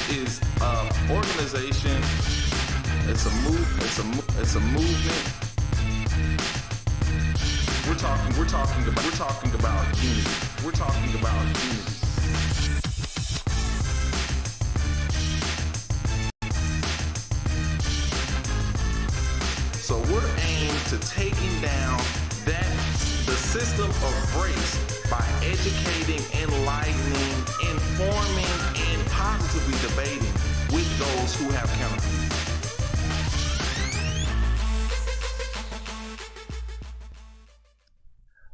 is organization. It's a movement. We're talking about unity. We're talking about unity. So we're aimed to taking down the system of race by educating, enlightening, informing, and positively debating with those who have counterviews.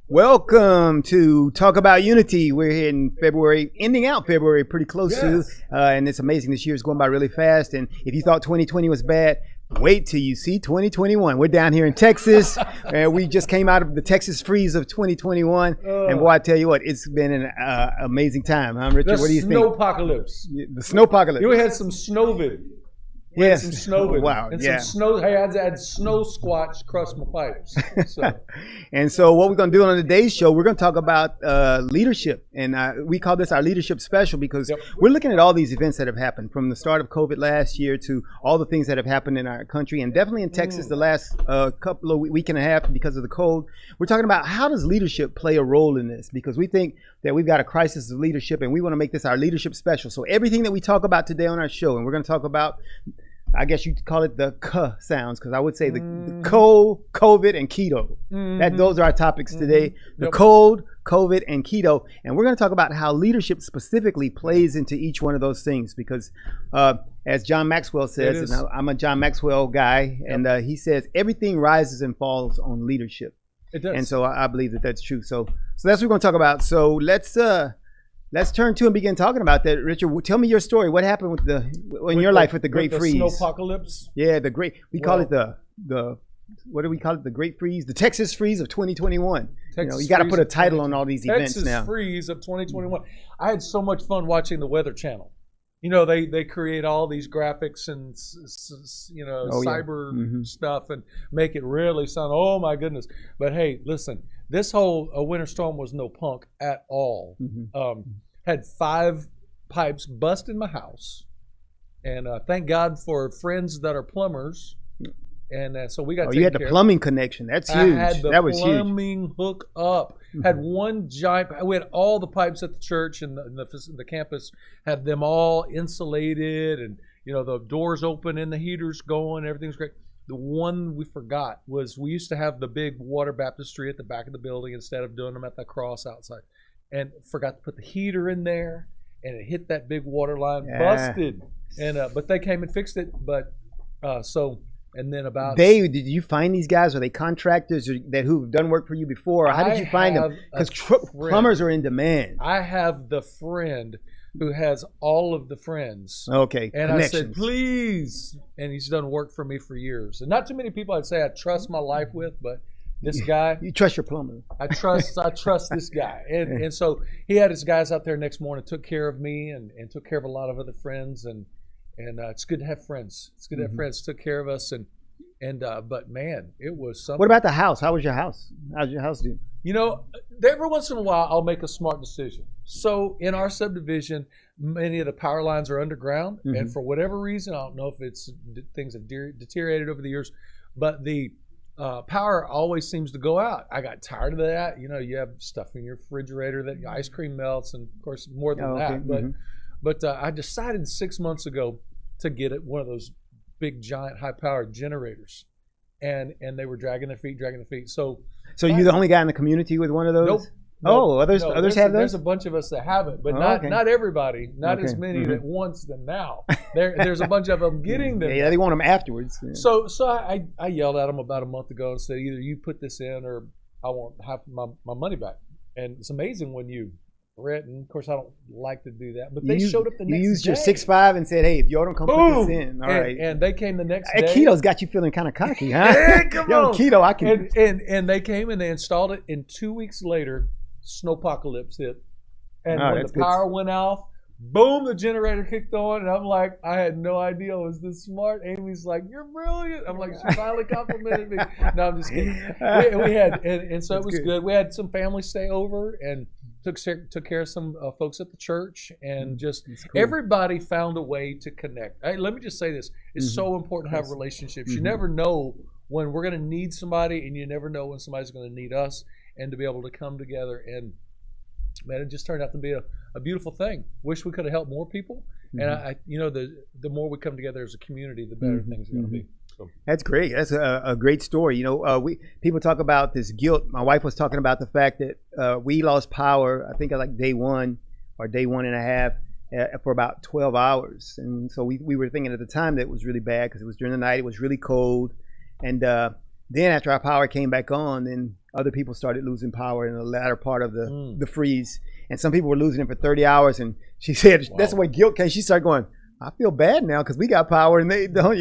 Welcome to Talk About Unity. We're here in February, ending out February pretty close to, and it's amazing. This year is going by really fast. And if you thought 2020 was bad, wait till you see 2021. We're down here in Texas, and we just came out of the Texas freeze of 2021. And boy, I tell you what, it's been an amazing time, huh, Richard? What do you think? The snowpocalypse. We had some snowvid. Yes. Some snowvid. Wow. And yeah. some snow. Hey, I had snow squatch crust my pipes. So. And so what we're going to do on today's show, we're going to talk about leadership. And we call this our leadership special because we're looking at all these events that have happened from the start of COVID last year to all the things that have happened in our country and definitely in Texas the last couple of week and a half because of the cold. We're talking about how does leadership play a role in this, because we think that we've got a crisis of leadership and we want to make this our leadership special. So everything that we talk about today on our show, and we're going to talk about, I guess you'd call it the K sounds, because I would say the cold, COVID, and keto. Those are our topics today. The cold, COVID, and keto. And we're going to talk about how leadership specifically plays into each one of those things. Because as John Maxwell says, and I'm a John Maxwell guy, and he says everything rises and falls on leadership. It does. And so I believe that that's true. So that's what we're going to talk about. So let's turn to and begin talking about that. Richard, tell me your story. What happened in your life with the Great Freeze? The snowpocalypse? Yeah, we call it the what do we call it? The Great Freeze, the Texas Freeze of 2021. You got to put a title on all these events now. Texas Freeze of 2021. I had so much fun watching the Weather Channel. They create all these graphics and cyber stuff and make it really sound, oh my goodness. But hey, listen, this whole winter storm was no punk at all. Had 5 pipes bust in my house, and thank God for friends that are plumbers. And so we got. You had the plumbing connection. That's huge. I had the that was plumbing hook up. Had one giant. We had all the pipes at the church and the campus. Had them all insulated, and the doors open and the heaters going. Everything's great. The one we forgot was we used to have the big water baptistry at the back of the building instead of doing them at the cross outside, and forgot to put the heater in there, and it hit that big water line, busted, and but they came and fixed it. But and then did you find these guys? Are they contractors who've done work for you before? Or how did you find them? Because plumbers are in demand. I have the friend who has all of the friends. Okay, and I said, please. And he's done work for me for years. And not too many people I'd say I trust my life with, but this guy. You trust your plumber. I trust this guy. And so he had his guys out there next morning, took care of me and took care of a lot of other friends. And it's good to have friends. It's good to have friends. Took care of us, but man, it was something. What about the house? How was your house? How's your house do? Every once in a while, I'll make a smart decision. So in our subdivision, many of the power lines are underground, and for whatever reason, I don't know if things have deteriorated over the years, but the power always seems to go out. I got tired of that. You have stuff in your refrigerator that your ice cream melts, and of course more than that. But I decided 6 months ago to get one of those big, giant, high-powered generators, and they were dragging their feet. So you're the only guy in the community with one of those? Nope. Others have those? There's a bunch of us that have it, but not everybody. Not as many that wants them now. There's a bunch of them getting them. Yeah, they want them afterwards. Yeah. So I yelled at them about a month ago and said, either you put this in or I won't have my money back. And it's amazing when you rent, and of course I don't like to do that, but they showed up the next day. You used your 6'5" and said, hey, if y'all don't come put this in. All right. And they came the next day. Keto's got you feeling kind of cocky, huh? Yeah, come on. Keto, I can. And they came and they installed it, and 2 weeks later, snowpocalypse hit. And when the power went off, boom, the generator kicked on, and I'm like, I had no idea I was this smart. Amy's like, you're brilliant. I'm like, she finally complimented me. No, I'm just kidding. We had, and so it was good. We had some family stay over, and took care of some folks at the church, and just Cool. everybody found a way to connect. Hey, let me just say this: it's so important to have relationships. You never know when we're going to need somebody, and you never know when somebody's going to need us, and to be able to come together. And man, it just turned out to be a beautiful thing. Wish we could have helped more people. And I the more we come together as a community, the better things are going to be. So. That's great. That's a great story. People talk about this guilt. My wife was talking about the fact that we lost power, I think like day 1 or day 1.5 for about 12 hours. And so we were thinking at the time that it was really bad because it was during the night. It was really cold. And then after our power came back on, then other people started losing power in the latter part of the freeze. And some people were losing it for 30 hours. And she said, that's where guilt came. She started going, I feel bad now because we got power and they don't,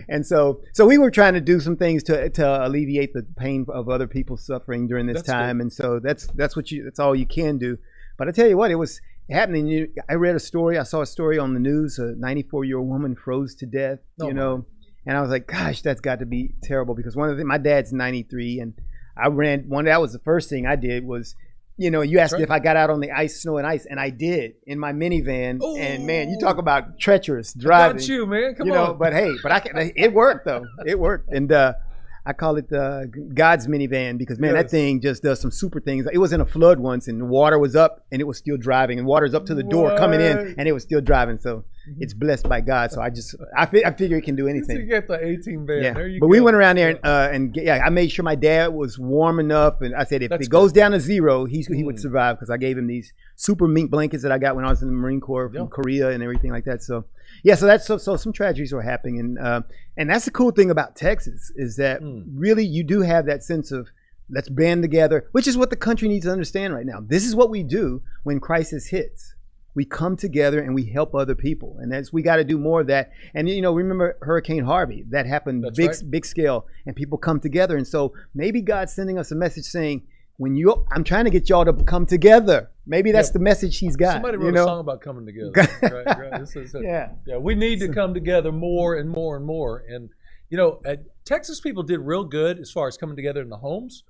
and so we were trying to do some things to alleviate the pain of other people suffering during this time. Good. And so that's all you can do. But I tell you what, it was happening. I read a story. I saw a story on the news. A 94-year-old woman froze to death. And I was like, gosh, that's got to be terrible because my dad's 93, and I ran one. That was the first thing I did was. You asked if I got out on the ice, snow and ice, and I did in my minivan. Ooh. And man, you talk about treacherous driving. Got you, man. Come on. But hey, it worked though. It worked, and I call it God's minivan because man, that thing just does some super things. It was in a flood once, and the water was up, and it was still driving, and water's up to the door coming in, and it was still driving. So it's blessed by God. So I figure it can do anything. You get the 18 van. Yeah. There you but go. We went around there and I made sure my dad was warm enough, and I said if it goes down to 0, he would survive because I gave him these super mink blankets that I got when I was in the Marine Corps from Korea and everything like that. So. Yeah, so some tragedies were happening, and that's the cool thing about Texas is that really you do have that sense of let's band together, which is what the country needs to understand right now. This is what we do when crisis hits. We come together and we help other people, and we got to do more of that. And remember Hurricane Harvey? That happened big scale, and people come together. And so maybe God's sending us a message saying, I'm trying to get y'all to come together. Maybe that's the message He's got. Somebody wrote a song about coming together. right. We need to come together more and more and more. And Texas people did real good as far as coming together in the homes.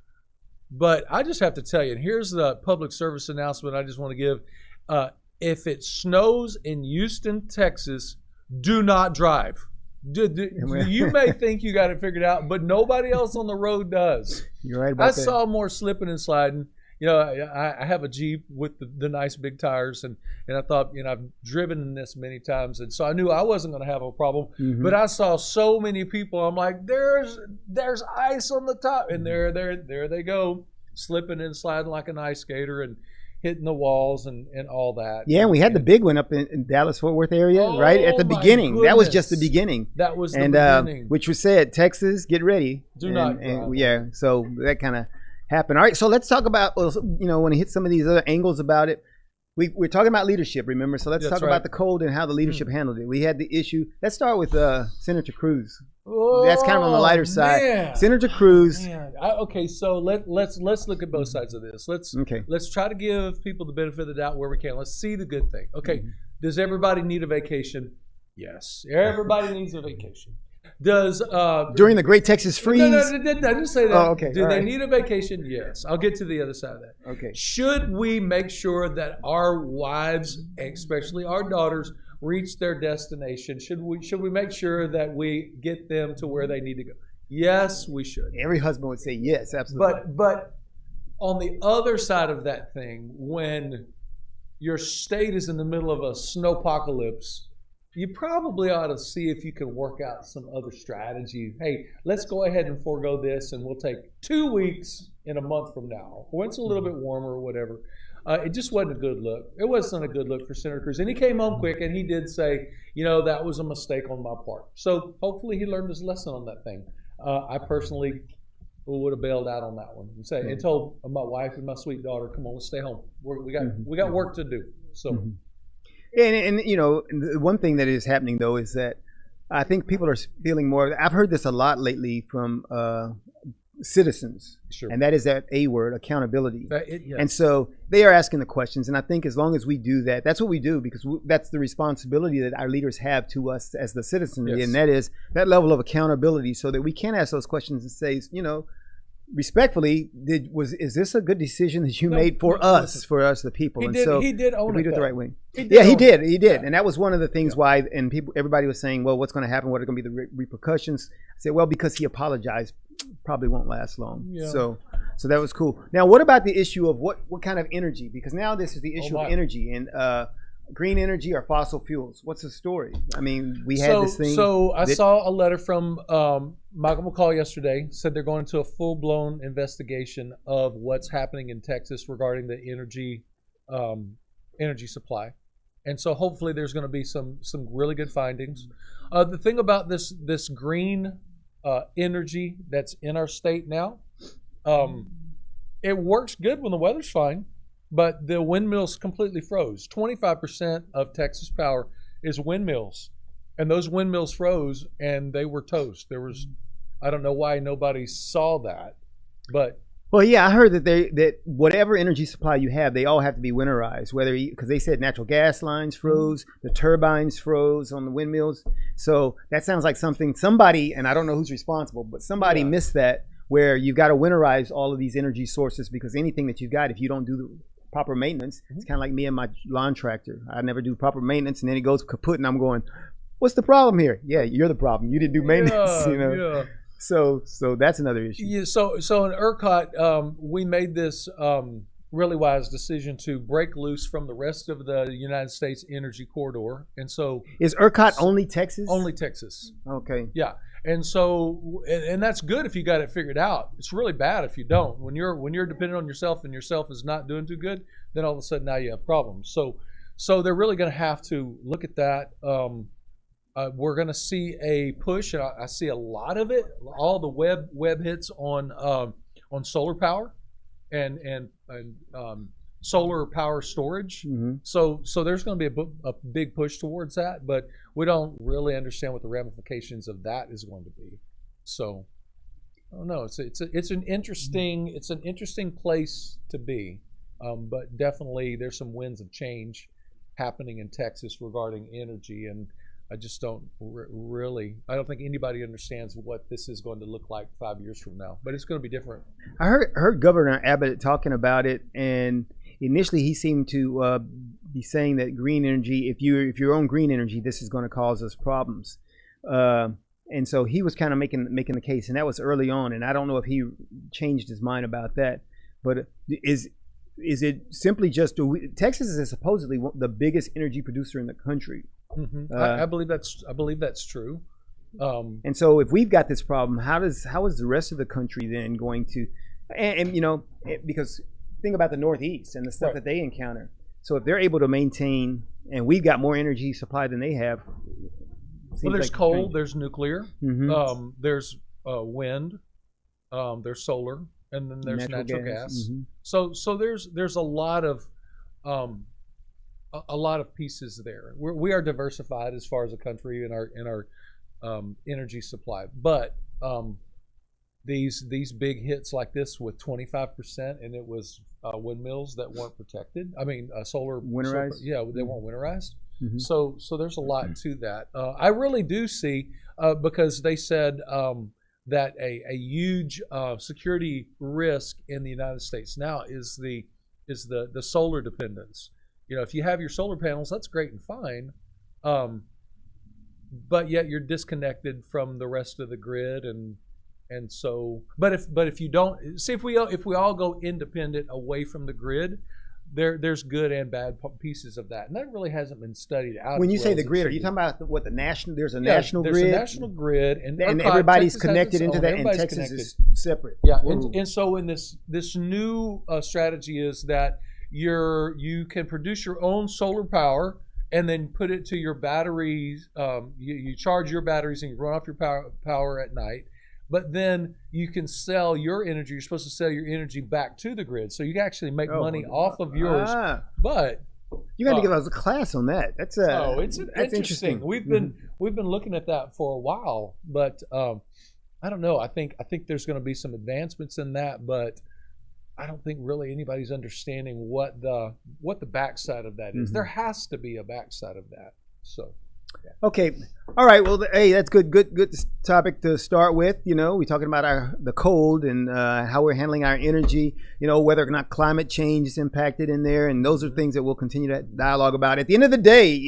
But I just have to tell you, and here's the public service announcement I just want to give. If it snows in Houston, Texas, do not drive. You may think you got it figured out, but nobody else on the road does. You're right about that. I saw more slipping and sliding. I have a Jeep with the nice big tires, and I thought, I've driven in this many times, and so I knew I wasn't going to have a problem. But I saw so many people. I'm like, there's ice on the top, and there they go, slipping and sliding like an ice skater, and hitting the walls and all that. Yeah, and we had the big one up in Dallas-Fort Worth area, right at the beginning. Goodness. That was just the beginning. That was the beginning. Which was said, Texas, get ready. Do not drive. Yeah, so that kind of happened. All right, so let's talk about, when I hit some of these other angles about it. We're talking about leadership, remember? So let's talk about the cold and how the leadership handled it. We had the issue. Let's start with Senator Cruz. That's kind of on the lighter side. Senator Cruz. Okay, so let's look at both sides of this. Let's try to give people the benefit of the doubt where we can. Let's see the good thing. Okay, does everybody need a vacation? Yes, everybody needs a vacation. Does during the Great Texas Freeze? No, I didn't say that. Oh, okay. Do they need a vacation? Yes. I'll get to the other side of that. Okay. Should we make sure that our wives, especially our daughters, reach their destination? Should we make sure that we get them to where they need to go? Yes, we should. Every husband would say yes, absolutely. But on the other side of that thing, when your state is in the middle of a snowpocalypse, you probably ought to see if you can work out some other strategy. Hey, let's go ahead and forego this, and we'll take 2 weeks in a month from now, when it's a little bit warmer or whatever. It just wasn't a good look. It wasn't a good look for Senator Cruz. And he came home quick, and he did say, that was a mistake on my part. So hopefully he learned his lesson on that thing. I personally would have bailed out on that one and told my wife and my sweet daughter, come on, let's stay home. We got work to do. So. And the one thing that is happening though is that I think people are feeling more. I've heard this a lot lately from citizens, and that is that A word, accountability. And so they are asking the questions, and I think as long as we do that, that's what we do because that's the responsibility that our leaders have to us as the citizenry, and that is that level of accountability, so that we can ask those questions and say, respectfully, is this a good decision that you No, made for no, us, listen. the people? He And did. so He did own we it. do it the though. right way. He Yeah, he own did. it. He did, Yeah. and that was one of the things why. And everybody was saying, "Well, what's going to happen? What are going to be the repercussions?" I said, "Well, because he apologized, probably won't last long." Yeah. So that was cool. Now, what about the issue of what kind of energy? Because now this is the issue of energy and green energy or fossil fuels. What's the story? I mean, we had this thing. So I saw a letter from Michael McCall yesterday. Said they're going into a full-blown investigation of what's happening in Texas regarding the energy supply, and so hopefully there's going to be some really good findings. The thing about this green energy that's in our state now, it works good when the weather's fine. But the windmills completely froze. 25% of Texas power is windmills. And those windmills froze and they were toast. I don't know why nobody saw that, but. Well, yeah, I heard that whatever energy supply you have, they all have to be winterized. Because they said natural gas lines froze, the turbines froze on the windmills. So that sounds like somebody, and I don't know who's responsible, but somebody missed that, where you've got to winterize all of these energy sources, because anything that you've got, if you don't do the proper maintenance, it's kind of like me and my lawn tractor. I never do proper maintenance, and then it goes kaput, and I'm going, "What's the problem here?" Yeah, you're the problem. You didn't do maintenance. Yeah. So that's another issue. Yeah. So in ERCOT, we made this really wise decision to break loose from the rest of the United States energy corridor, and so is ERCOT only Texas? Only Texas. Okay. Yeah. And so, and that's good if you got it figured out. It's really bad if you don't. When you're dependent on yourself and yourself is not doing too good, then all of a sudden now you have problems. So they're really going to have to look at that. We're going to see a push, and I see a lot of it. All the web hits on solar power and solar power storage. Mm-hmm. So there's going to be a big push towards that, but we don't really understand what the ramifications of that is going to be. So I don't know. It's an interesting place to be, but definitely there's some winds of change happening in Texas regarding energy, and I just don't I don't think anybody understands what this is going to look like 5 years from now, but it's going to be different. I heard Governor Abbott talking about it, and initially he seemed to be saying that green energy, if you own green energy, this is going to cause us problems. And so he was kind of making the case, and that was early on, and I don't know if he changed his mind about that. But is it simply just Texas is supposedly the biggest energy producer in the country? Mm-hmm. I believe that's true. And so if we've got this problem, how is the rest of the country then going to? And because think about the Northeast and the stuff that they encounter. So if they're able to maintain, and we've got more energy supply than they have. Well, there's coal, there's nuclear, there's wind, there's solar, and then there's natural gas. Mm-hmm. So there's a lot of pieces there. We are diversified as far as a country in our energy supply, but these big hits like this with 25%, and it was windmills that weren't protected. I mean, solar winterized. They weren't winterized. Mm-hmm. So there's a lot to that. I really do see because they said that a huge security risk in the United States now is the solar dependence. If you have your solar panels, that's great and fine, but yet you're disconnected from the rest of the grid, and so. But if you don't see, if we all go independent away from the grid, there's good and bad pieces of that, and that really hasn't been studied out. When you say the grid, are you talking about what the national? There's a national grid. There's a national grid, and everybody's Texas connected into that, and Texas connected. is separate. Yeah, and so in this new strategy is that you can produce your own solar power and then put it to your batteries. You charge your batteries and you run off your power at night. But then you can sell your energy. You're supposed to sell your energy back to the grid, so you can actually make money off of yours. But you got to give us a class on that. That's that's interesting. We've been looking at that for a while, but I don't know. I think there's going to be some advancements in that, but I don't think really anybody's understanding what the backside of that is. Mm-hmm. There has to be a backside of that. So. Okay. All right. Well, hey, that's good topic to start with. We're talking about the cold and how we're handling our energy. Whether or not climate change is impacted in there, and those are things that we'll continue to dialogue about. At the end of the day,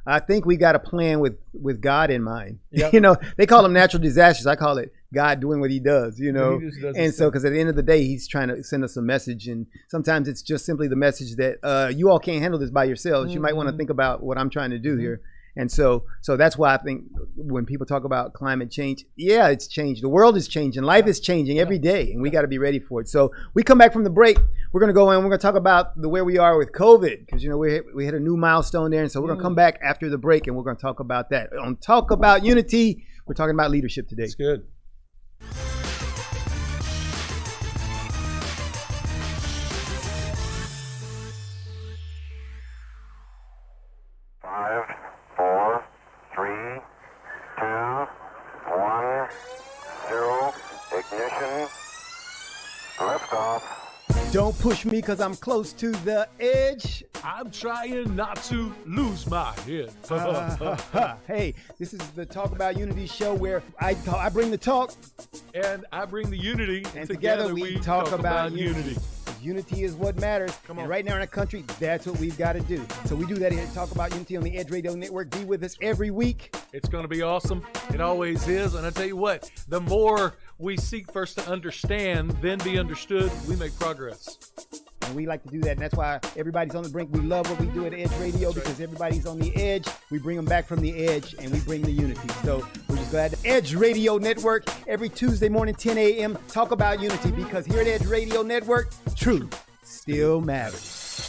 I think we got a plan with God in mind. Yep. They call them natural disasters. I call it God doing what He does. He just does And so, because at the end of the day, He's trying to send us a message, and sometimes it's just simply the message that you all can't handle this by yourselves. You might want to think about what I'm trying to do here. And so that's why I think when people talk about climate change, yeah, it's changed. The world is changing. Life is changing every day, and we got to be ready for it. So we come back from the break. We're going to go in. We're going to talk about where we are with COVID because, we hit a new milestone there. And so we're going to come back after the break, and we're going to talk about that. On Talk About Unity, we're talking about leadership today. It's good. Don't push me because I'm close to the edge. I'm trying not to lose my head. Hey, this is the Talk About Unity show where I bring the talk. And I bring the unity. And together we talk about unity. Unity is what matters. Come on. And right now in our country, that's what we've got to do. So we do that here at Talk About Unity on the Edge Radio Network. Be with us every week. It's going to be awesome. It always is. And I tell you what, the more we seek first to understand, then be understood, we make progress. And we like to do that. And that's why everybody's on the brink. We love what we do at Edge Radio because everybody's on the edge. We bring them back from the edge and we bring the unity. So we're just glad to Edge Radio Network every Tuesday morning, 10 a.m. Talk About Unity because here at Edge Radio Network, truth still matters.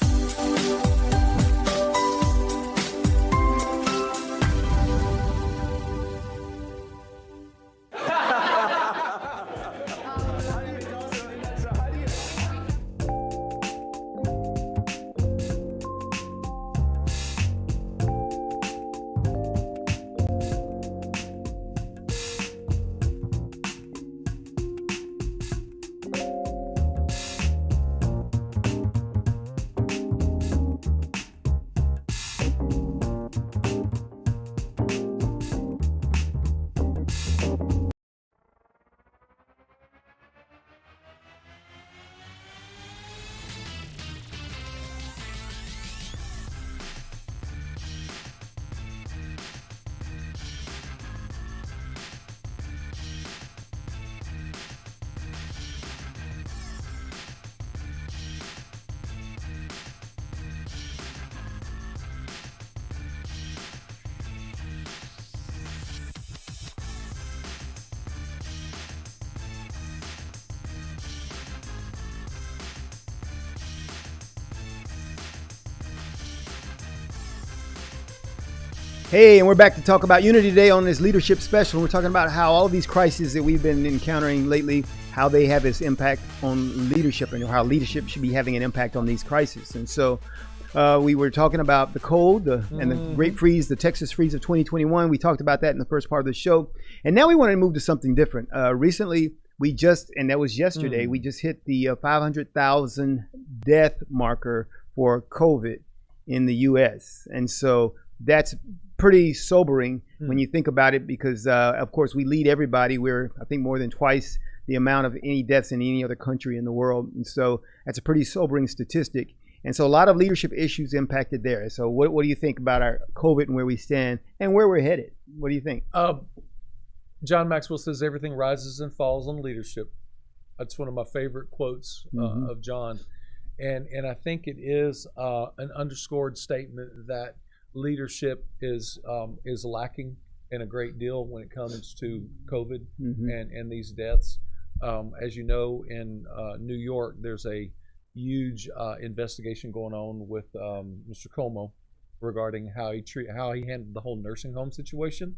Hey, and we're back to talk about unity today on this leadership special. We're talking about how all these crises that we've been encountering lately, how they have this impact on leadership and how leadership should be having an impact on these crises. And so we were talking about the cold and the great freeze, the Texas freeze of 2021. We talked about that in the first part of the show. And now we want to move to something different. Recently, and that was yesterday, we just hit the 500,000 death marker for COVID in the U.S. And so that's pretty sobering when you think about it because, of course, we lead everybody. We're, I think, more than twice the amount of any deaths in any other country in the world. And so that's a pretty sobering statistic. And so a lot of leadership issues impacted there. So what do you think about our COVID and where we stand and where we're headed? What do you think? John Maxwell says everything rises and falls on leadership. That's one of my favorite quotes of John. And I think it is an underscored statement that leadership is lacking in a great deal when it comes to COVID and these deaths. As you know, in New York, there's a huge investigation going on with Mr. Cuomo regarding how he handled the whole nursing home situation.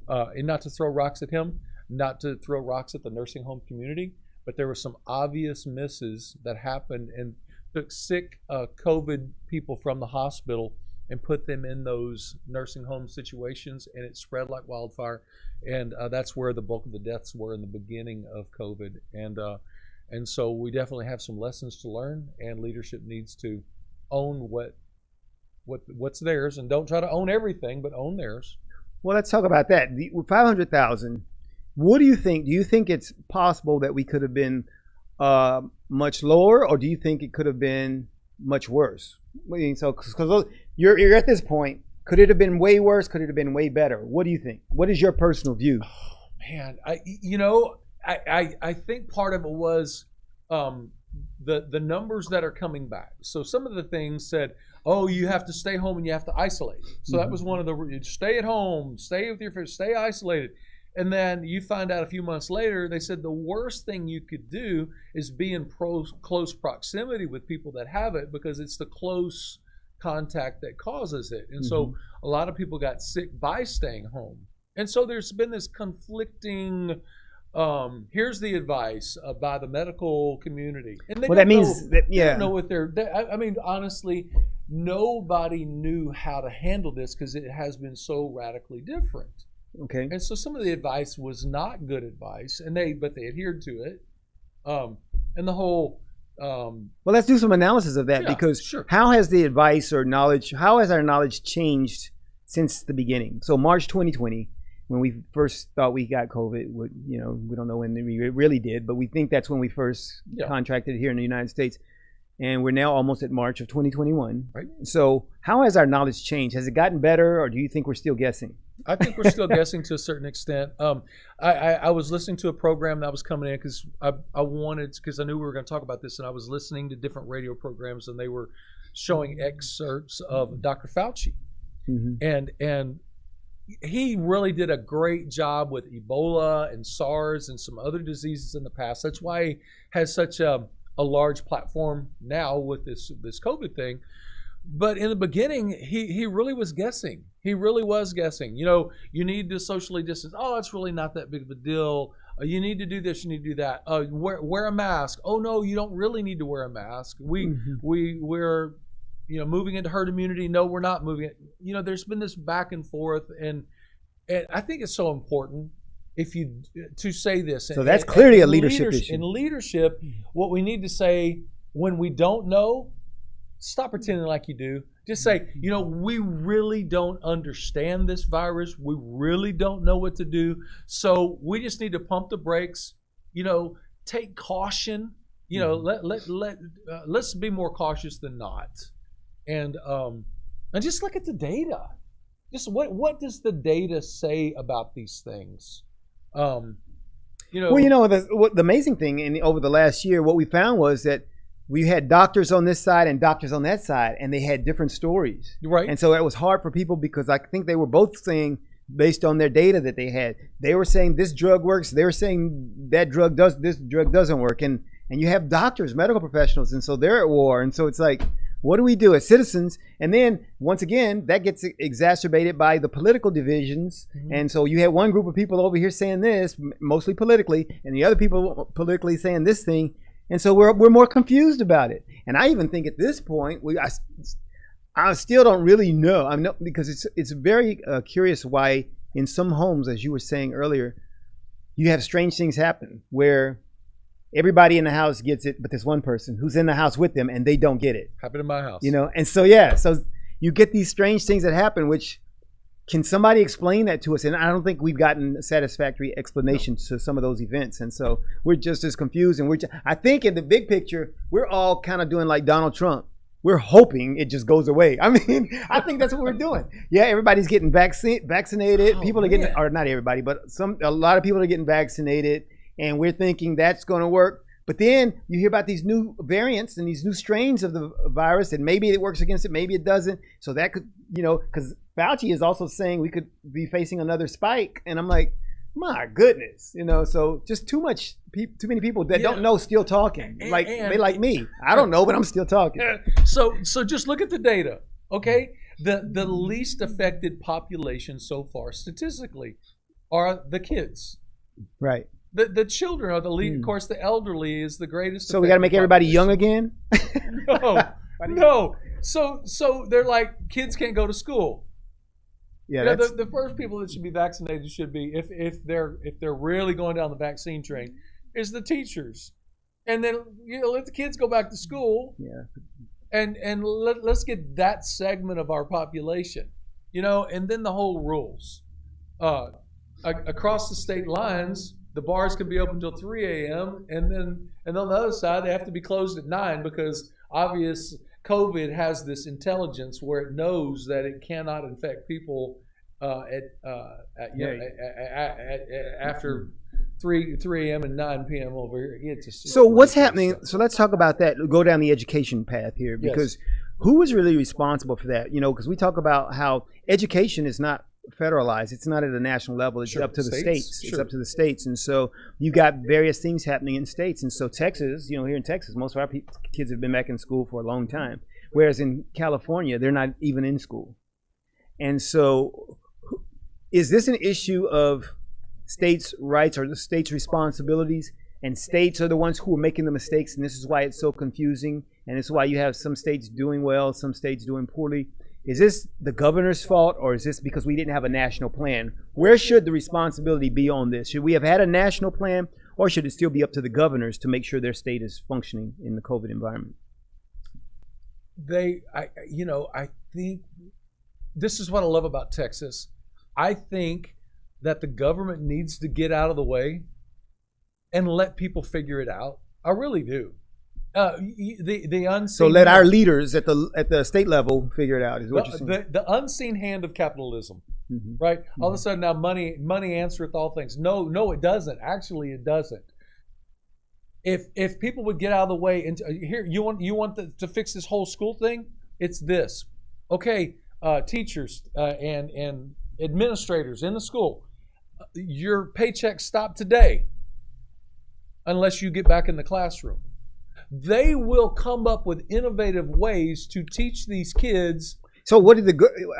And not to throw rocks at him, not to throw rocks at the nursing home community, but there were some obvious misses that happened and took sick COVID people from the hospital and put them in those nursing home situations, and it spread like wildfire. And that's where the bulk of the deaths were in the beginning of COVID. And so we definitely have some lessons to learn, and leadership needs to own what what's theirs, and don't try to own everything, but own theirs. Well, let's talk about that. The 500,000. What do you think? Do you think it's possible that we could have been much lower, or do you think it could have been much worse? I mean, so because you're at this point, could it have been way worse? Could it have been way better? What do you think? What is your personal view? Oh, man, I think part of it was the numbers that are coming back. So some of the things said, oh, you have to stay home and you have to isolate. So that was one of the, stay at home, stay with your friends, stay isolated. And then you find out a few months later, they said the worst thing you could do is be in close proximity with people that have it, because it's the close contact that causes it. And so a lot of people got sick by staying home. And so there's been this conflicting, here's the advice by the medical community. And they that means that, yeah. Don't know what I mean, honestly, nobody knew how to handle this because it has been so radically different. Okay. And so some of the advice was not good advice, but they adhered to it. And the whole well, let's do some analysis of that, because how has the advice or knowledge, how has our knowledge changed since the beginning? So March 2020, when we first thought we got COVID, we don't know when we really did, but we think that's when we first contracted here in the United States. And we're now almost at March of 2021. Right. So how has our knowledge changed? Has it gotten better, or do you think we're still guessing? I think we're still guessing to a certain extent. I was listening to a program that was coming in because I wanted, because I knew we were going to talk about this, and I was listening to different radio programs, and they were showing excerpts of Dr. Fauci. And he really did a great job with Ebola and SARS and some other diseases in the past. That's why he has such a large platform now with this COVID thing. But in the beginning, he really was guessing. He really was guessing. You need to socially distance. Oh, it's really not that big of a deal. You need to do this. You need to do that. Wear a mask. Oh no, you don't really need to wear a mask. We're moving into herd immunity. No, we're not moving it. There's been this back and forth, and I think it's so important to say this. So that's clearly a leadership issue. In leadership, what we need to say when we don't know, stop pretending like you do. Just say, we really don't understand this virus. We really don't know what to do. So we just need to pump the brakes, take caution, let's be more cautious than not. And just look at the data. Just what does the data say about these things? Well, the amazing thing over the last year, what we found was that we had doctors on this side and doctors on that side, and they had different stories. Right. And so it was hard for people, because I think they were both saying, based on their data that they had, they were saying this drug works. They were saying this drug doesn't work. And you have doctors, medical professionals, and so they're at war. And so it's like, what do we do as citizens? And then once again, that gets exacerbated by the political divisions. And so you had one group of people over here saying this, mostly politically, and the other people politically saying this thing. And so we're more confused about it. And I even think at this point, I still don't really know. Because it's very curious why in some homes, as you were saying earlier, you have strange things happen where everybody in the house gets it, but there's one person who's in the house with them and they don't get it. Happened in my house. And so so you get these strange things that happen, which, can somebody explain that to us? And I don't think we've gotten satisfactory explanations to some of those events. And so we're just as confused. And I think in the big picture, we're all kind of doing like Donald Trump. We're hoping it just goes away. I think that's what we're doing. Yeah, everybody's getting vaccinated. People are getting, or not everybody, but a lot of people are getting vaccinated. And we're thinking that's going to work. But then you hear about these new variants and these new strains of the virus, and maybe it works against it, maybe it doesn't. So that could, because Fauci is also saying we could be facing another spike. And I'm like, my goodness, so just too many people that don't know still talking. They like me. I don't know, but I'm still talking. So just look at the data, okay? The least affected population so far statistically are the kids. Right. The children are the lead. Of course, the elderly is the greatest. So we got to make everybody young again? No. So they're like, kids can't go to school. Yeah. The first people that should be vaccinated should be, if they're really going down the vaccine train, is the teachers, and then let the kids go back to school. Yeah. and let's get that segment of our population, and then the whole rules. Across the state lines, the bars can be open till 3 a.m. and on the other side they have to be closed at 9 because obvious COVID has this intelligence where it knows that it cannot infect people after 3 a.m. and 9 p.m. over here. So what's happening? So let's talk about that. Go down the education path here, because who is really responsible for that? Because we talk about how education is not federalized. It's not at a national level. It's up to the states. It's up to the states. And so you got various things happening in states. And so Texas, here in Texas, most of our kids have been back in school for a long time. Whereas in California, they're not even in school. And so is this an issue of states' rights or the states' responsibilities? And states are the ones who are making the mistakes. And this is why it's so confusing. And it's why you have some states doing well, some states doing poorly. Is this the governor's fault, or is this because we didn't have a national plan? Where should the responsibility be on this? Should we have had a national plan, or should it still be up to the governors to make sure their state is functioning in the COVID environment? I think this is what I love about Texas. I think that the government needs to get out of the way and let people figure it out. I really do. The unseen. So let our leaders at the state level figure it out. Is what you're saying? The unseen hand of capitalism, right? All of a sudden now money answereth all things. No, it doesn't. Actually, it doesn't. If people would get out of the way and here you want to fix this whole school thing, it's this. Okay, teachers and administrators in the school, your paychecks stop today unless you get back in the classroom. They will come up with innovative ways to teach these kids. So what did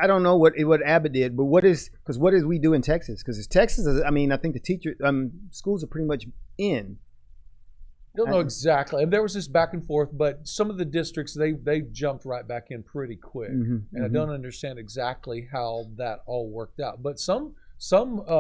I don't know what Abbott did, but what did we do in Texas? Because Texas is, I think the schools are pretty much in. I don't know exactly. And there was this back and forth, but some of the districts, they jumped right back in pretty quick. And I don't understand exactly how that all worked out. But some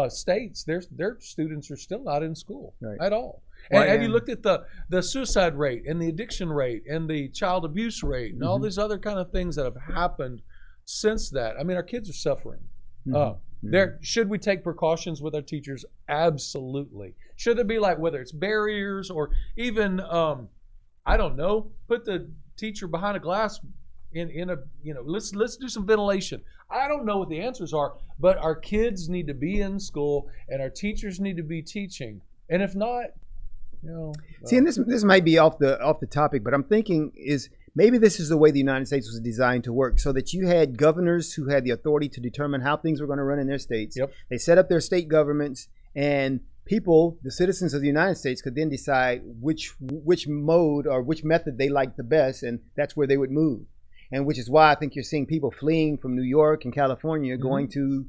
states, their students are still not in school at all. And have you looked at the suicide rate and the addiction rate and the child abuse rate and all these other kind of things that have happened since that? Our kids are suffering. Should we take precautions with our teachers? Absolutely. Should there be whether it's barriers or even I don't know, put the teacher behind a glass in a let's do some ventilation. I don't know what the answers are, but our kids need to be in school and our teachers need to be teaching. And if not, see, and this might be off the topic, but I'm thinking is maybe this is the way the United States was designed to work, so that you had governors who had the authority to determine how things were going to run in their states. They set up their state governments, and people, the citizens of the United States, could then decide which mode or which method they liked the best, and that's where they would move. And which is why I think you're seeing people fleeing from New York and California going to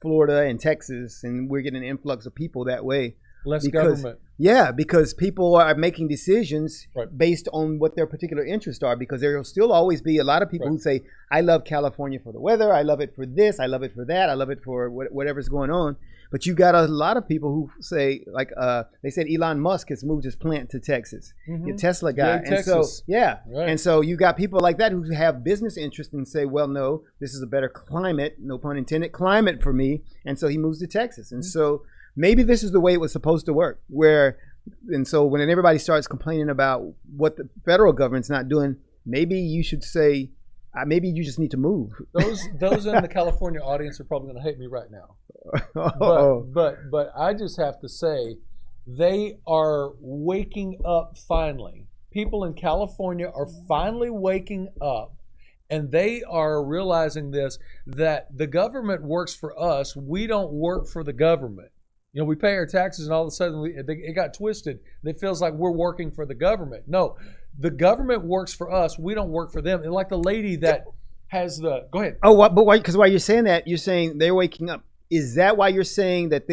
Florida and Texas, and we're getting an influx of people that way. Less government. Yeah, because people are making decisions based on what their particular interests are, because there will still always be a lot of people who say, I love California for the weather, I love it for this, I love it for that, I love it for whatever's going on. But you got a lot of people who say, they said Elon Musk has moved his plant to Texas, the Tesla guy. And Texas. And so you got people like that who have business interests and say, well, no, this is a better climate, no pun intended, climate for me. And so he moves to Texas. And so maybe this is the way it was supposed to work, and so when everybody starts complaining about what the federal government's not doing, maybe you should say, maybe you just need to move. Those in the California audience are probably going to hate me right now. But I just have to say, they are waking up finally. People in California are finally waking up, and they are realizing that the government works for us. We don't work for the government. We pay our taxes, and all of a sudden it got twisted. It feels like we're working for the government. No, the government works for us. We don't work for them. And like the lady that has go ahead. Oh, but why? Because while you're saying that, you're saying they're waking up. Is that why you're saying that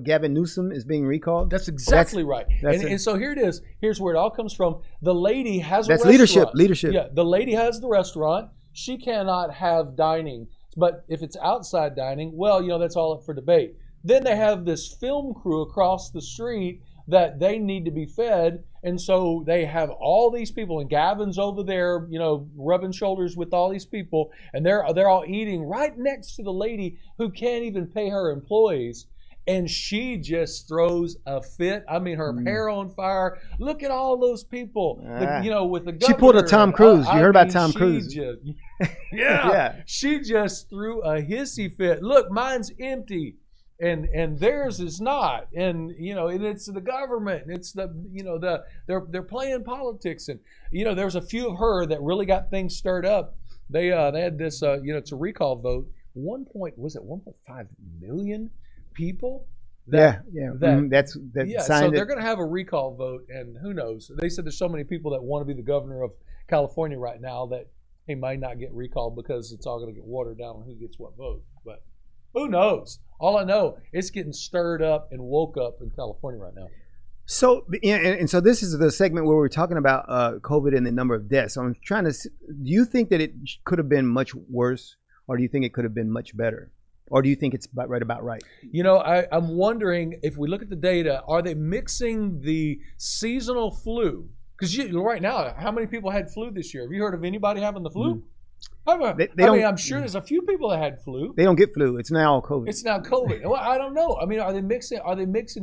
Gavin Newsom is being recalled? That's exactly right. And so here it is. Here's where it all comes from. The lady has a restaurant. Leadership. Yeah, the lady has the restaurant. She cannot have dining. But if it's outside dining, well, that's all up for debate. Then they have this film crew across the street that they need to be fed. And so they have all these people, and Gavin's over there, rubbing shoulders with all these people, and they're all eating right next to the lady who can't even pay her employees. And she just throws a fit. I mean, her hair on fire. Look at all those people, with the governor. She pulled a Tom Cruise. You heard about Tom Cruise? She just threw a hissy fit. Look, mine's empty, and theirs is not. And and it's the government. And it's they're playing politics. And there's a few of her that really got things stirred up. They had this it's a recall vote. 1.5 million people signed so they're it. going to have a recall vote, and who knows, they said there's so many people that want to be the governor of California right now that he might not get recalled because it's all going to get watered down on who gets what vote. But who knows? All I know, it's getting stirred up and woke up in California right now. So and so this is the segment where we're talking about COVID and the number of deaths. So I'm trying to do you think that it could have been much worse, or do you think it could have been much better? Or do you think it's about right? I'm wondering, if we look at the data, are they mixing the seasonal flu? Because right now, how many people had flu this year? Have you heard of anybody having the flu? Mm-hmm. I'm sure there's a few people that had flu. They don't get flu. It's now COVID. It's now COVID. Well, I don't know. I mean, are they mixing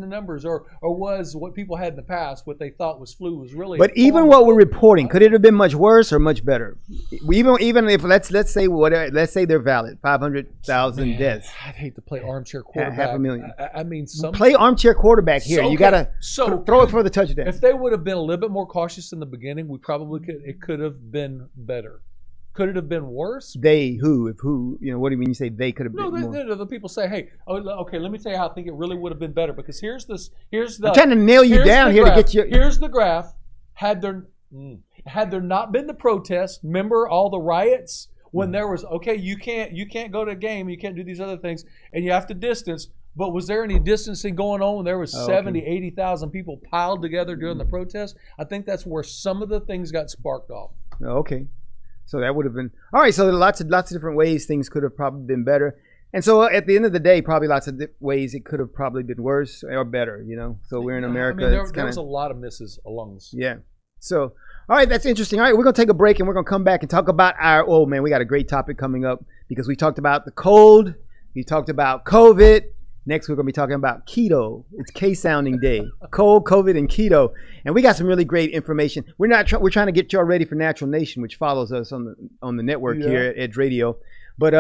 the numbers, or was what people had in the past, what they thought was flu, was really? But even what we're reporting, could it have been much worse or much better? Even if let's say they're valid, 500,000 deaths. I'd hate to play armchair quarterback. 500,000. I mean, play armchair quarterback here. You gotta throw it for the touchdown. If they would have been a little bit more cautious in the beginning, we probably could. It could have been better. Could it have been worse? What do you mean you say they could have been more? No, the people say, hey, okay, let me tell you how I think it really would have been better, because here's the I'm trying to nail you down here graph. to get you. Here's the graph. Had there not been the protests, remember all the riots when there was, okay, you can't go to a game, you can't do these other things, and you have to distance. But was there any distancing going on when there was 80,000 people piled together during the protest? I think that's where some of the things got sparked off. Okay. So that would have been all right. So there are lots of different ways things could have probably been better, and so at the end of the day, probably lots of ways it could have probably been worse or better. So we're in America. I mean, there was a lot of misses along this. Yeah. So all right, that's interesting. All right, we're gonna take a break and we're gonna come back and talk about we got a great topic coming up, because we talked about the cold, we talked about COVID. Next, we're going to be talking about keto. It's K-sounding day. Cold, COVID, and keto. And we got some really great information. We're trying to get y'all ready for Natural Nation, which follows us on the network here at Edge Radio. But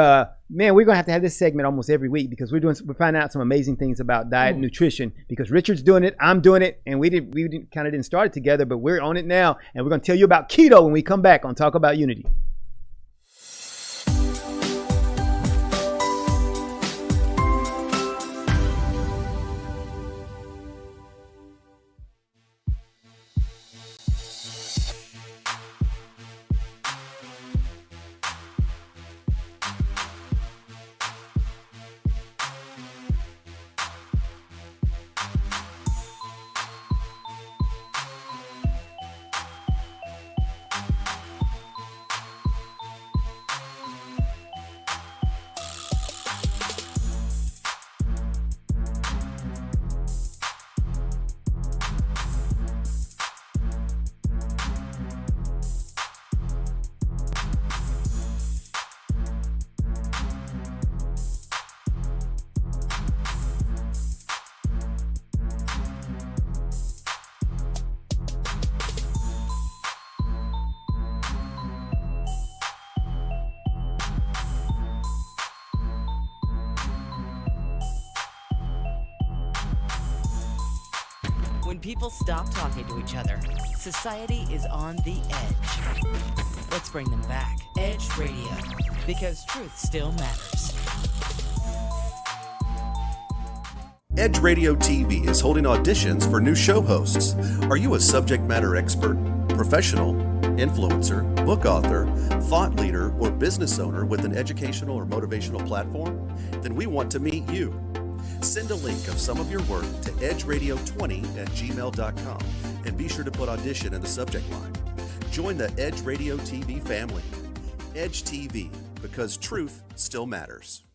man, we're going to have this segment almost every week, because we're finding out some amazing things about diet and nutrition. Because Richard's doing it, I'm doing it, and we didn't start it together, but we're on it now. And we're going to tell you about keto when we come back on Talk About Unity. When people stop talking to each other, society is on the edge. Let's bring them back. Edge Radio, because truth still matters. Edge Radio TV is holding auditions for new show hosts. Are you a subject matter expert, professional, influencer, book author, thought leader, or business owner with an educational or motivational platform? Then we want to meet you. Send a link of some of your work to edgeradio20@gmail.com and be sure to put audition in the subject line. Join the Edge Radio TV family. Edge TV, because truth still matters.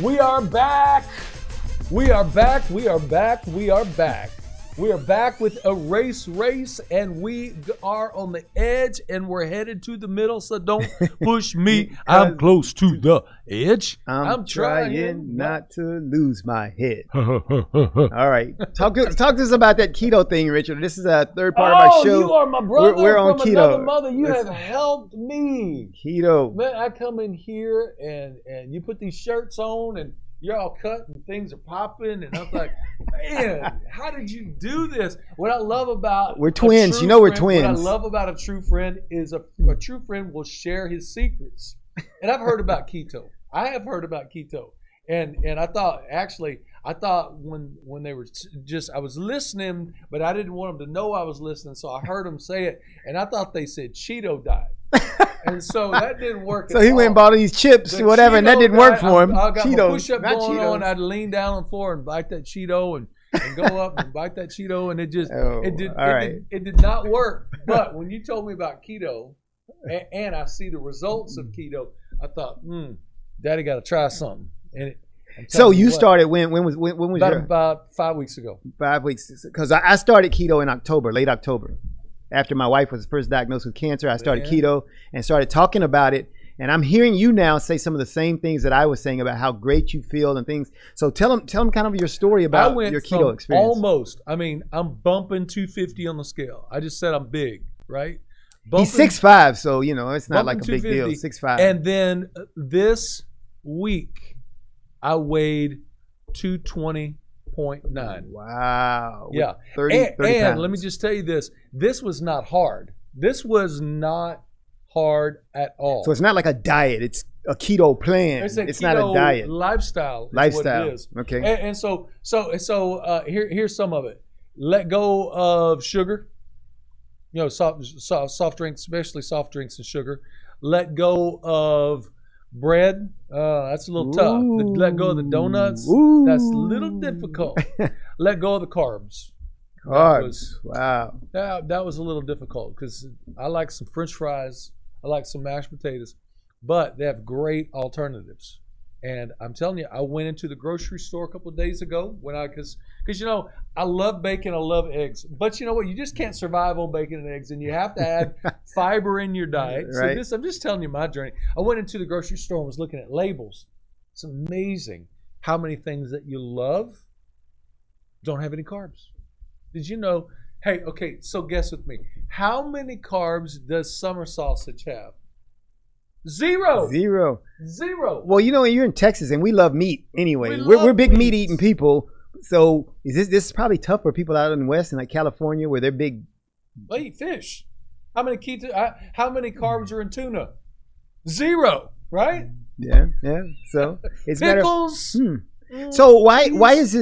We are back. We are back. We are back. We are back. We are back with E.R.A.S.E, and we are on the edge, and we're headed to the middle, so don't push me. I'm close to the edge. I'm trying not to lose my head. All right. Talk to us about that keto thing, Richard. This is a third part of our show. You are my brother we're on from keto. another mother. You have helped me. Keto. Man, I come in here, and you put these shirts on, and you're all cut and things are popping, and I'm like, man, how did you do this? What I love about we're twins. You know we're twins. What I love about a true friend is a true friend will share his secrets. And I've heard about keto. I have heard about keto, and I thought when they were I was listening, but I didn't want them to know I was listening, so I heard them say it, and I thought they said Cheeto diet. And so that didn't work. So he went and bought these chips or whatever, and that didn't work for him. I got Cheetos, my push-up going Cheetos. on. I'd lean down on the floor and bite that Cheeto and go up and bite that Cheeto, and it did not work. But when you told me about keto, and I see the results of keto, I thought, Daddy got to try something. And so you started when was about 5 weeks ago? 5 weeks, because I started keto in October, late October. After my wife was first diagnosed with cancer, I started keto and started talking about it. And I'm hearing you now say some of the same things that I was saying about how great you feel and things. So tell them kind of your story about your keto experience. I'm bumping 250 on the scale. I just said I'm big, right? He's 6'5", so it's not like a big deal. 6'5". And then this week, I weighed 220.9. Wow. Yeah. 30 and let me just tell you this. This was not hard. This was not hard at all. So it's not like a diet. It's a keto plan. It's not a diet. Lifestyle. Lifestyle. What it is. Okay. And so here's some of it. Let go of sugar. Soft drinks, especially soft drinks and sugar. Let go of bread, that's a little tough. Let go of the donuts, that's a little difficult. Let go of the carbs. Wow. That was a little difficult because I like some French fries, I like some mashed potatoes, but they have great alternatives. And I'm telling you, I went into the grocery store a couple of days ago because I love bacon, I love eggs, but you know what? You just can't survive on bacon and eggs, and you have to add fiber in your diet. Right. So I'm just telling you my journey. I went into the grocery store and was looking at labels. It's amazing how many things that you love don't have any carbs. Did you know? Hey, okay, so guess with me. How many carbs does summer sausage have? Zero. Well, you're in Texas and we love meat anyway. We're big meat eating people. So this is probably tough for people out in the West and like California where they're big. They eat fish. How many carbs are in tuna? Zero, right? Yeah. So it's pickles. So why is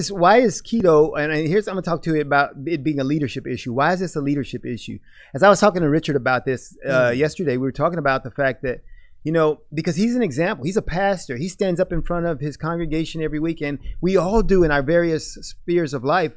keto? And I'm gonna talk to you about it being a leadership issue. Why is this a leadership issue? As I was talking to Richard about this yesterday, we were talking about the fact that because he's an example. He's a pastor. He stands up in front of his congregation every week, and we all do in our various spheres of life.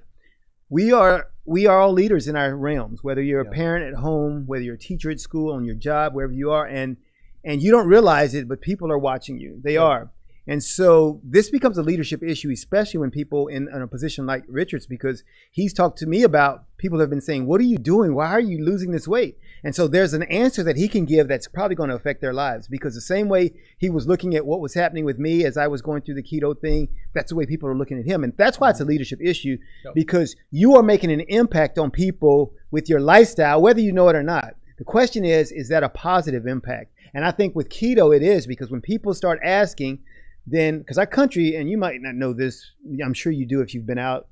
We are all leaders in our realms. Whether you're a parent at home, whether you're a teacher at school, on your job, wherever you are, and you don't realize it, but people are watching you. They are. And so this becomes a leadership issue, especially when people in a position like Richard's, because he's talked to me about people have been saying, what are you doing? Why are you losing this weight? And so there's an answer that he can give that's probably going to affect their lives, because the same way he was looking at what was happening with me as I was going through the keto thing, that's the way people are looking at him. And that's why it's a leadership issue, because you are making an impact on people with your lifestyle, whether you know it or not. The question is that a positive impact? And I think with keto, it is, because when people start asking, then, because our country, and you might not know this, I'm sure you do if you've been out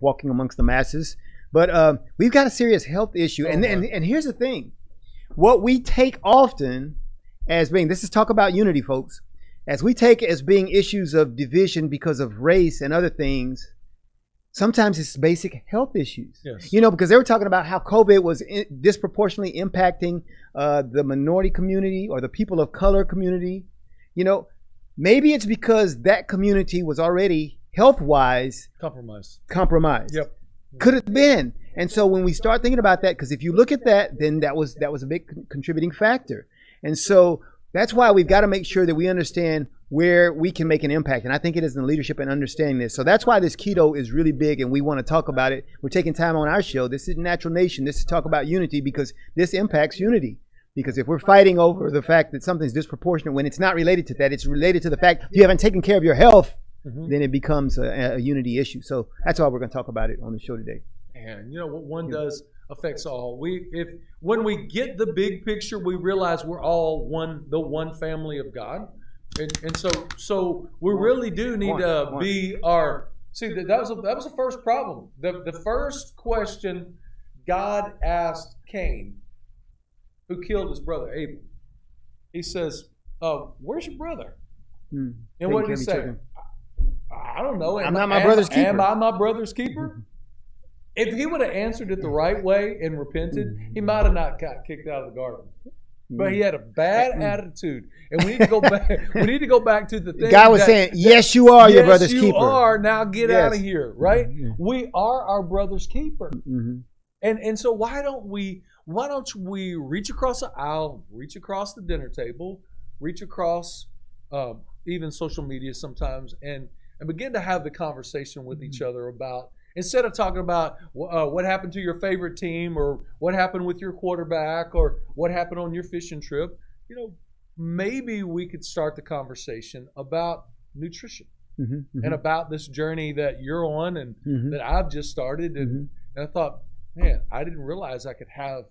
walking amongst the masses, but we've got a serious health issue. And here's the thing. What we take often as being, this is talk about unity, folks, as we take as being issues of division because of race and other things, sometimes it's basic health issues. Yes. Because they were talking about how COVID was disproportionately impacting the minority community or the people of color community. Maybe it's because that community was already health-wise compromised. Yep. Could have been. And so when we start thinking about that, because if you look at that, then that was a big contributing factor. And so that's why we've got to make sure that we understand where we can make an impact. And I think it is in leadership and understanding this. So that's why this keto is really big and we want to talk about it. We're taking time on our show. This is Natural Nation. This is talk about unity because this impacts unity. Because if we're fighting over the fact that something's disproportionate when it's not related to that, it's related to the fact you haven't taken care of your health, then it becomes a unity issue. So that's why we're going to talk about it on the show today. And you know what one does affects all. When we get the big picture, we realize we're all the one family of God. And so we really do need to be our. See, that was the first problem. The first question God asked Cain, who killed his brother Abel. He says, "Where's your brother?" And what did he say? I don't know. I'm not my brother's keeper. Am I my brother's keeper? If he would have answered it the right way and repented, he might have not got kicked out of the garden. But he had a bad attitude, and we need to go back. We need to go back to the thing. God was saying, "Yes, you are your brother's keeper. Yes, you are. Now get out of here." Right? We are our brother's keeper, and so why don't we reach across the aisle, reach across the dinner table, reach across even social media sometimes, and begin to have the conversation with each other about. Instead of talking about what happened to your favorite team or what happened with your quarterback or what happened on your fishing trip, maybe we could start the conversation about nutrition and about this journey that you're on and that I've just started. And I thought, man, I didn't realize I could have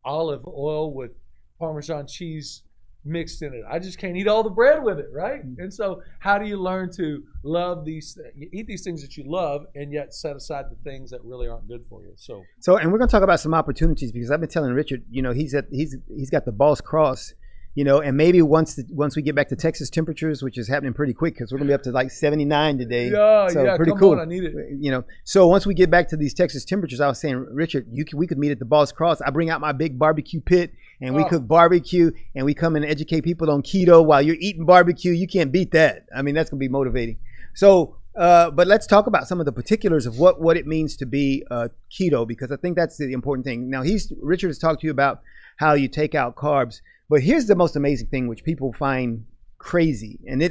olive oil with Parmesan cheese mixed in it. I just can't eat all the bread with it, right? And so how do you learn to love eat these things that you love and yet set aside the things that really aren't good for you? So and we're going to talk about some opportunities because I've been telling Richard, he's got the Boss Cross, and maybe once we get back to Texas temperatures, which is happening pretty quick because we're going to be up to like 79 today. So pretty cool. On, I need it. So once we get back to these Texas temperatures, I was saying, Richard, we could meet at the Boss Cross. I bring out my big barbecue pit and we cook barbecue and we come and educate people on keto while you're eating barbecue. You can't beat that. I mean, that's going to be motivating. So, but let's talk about some of the particulars of what it means to be keto, because I think that's the important thing. Now, Richard has talked to you about how you take out carbs, but here's the most amazing thing, which people find crazy. And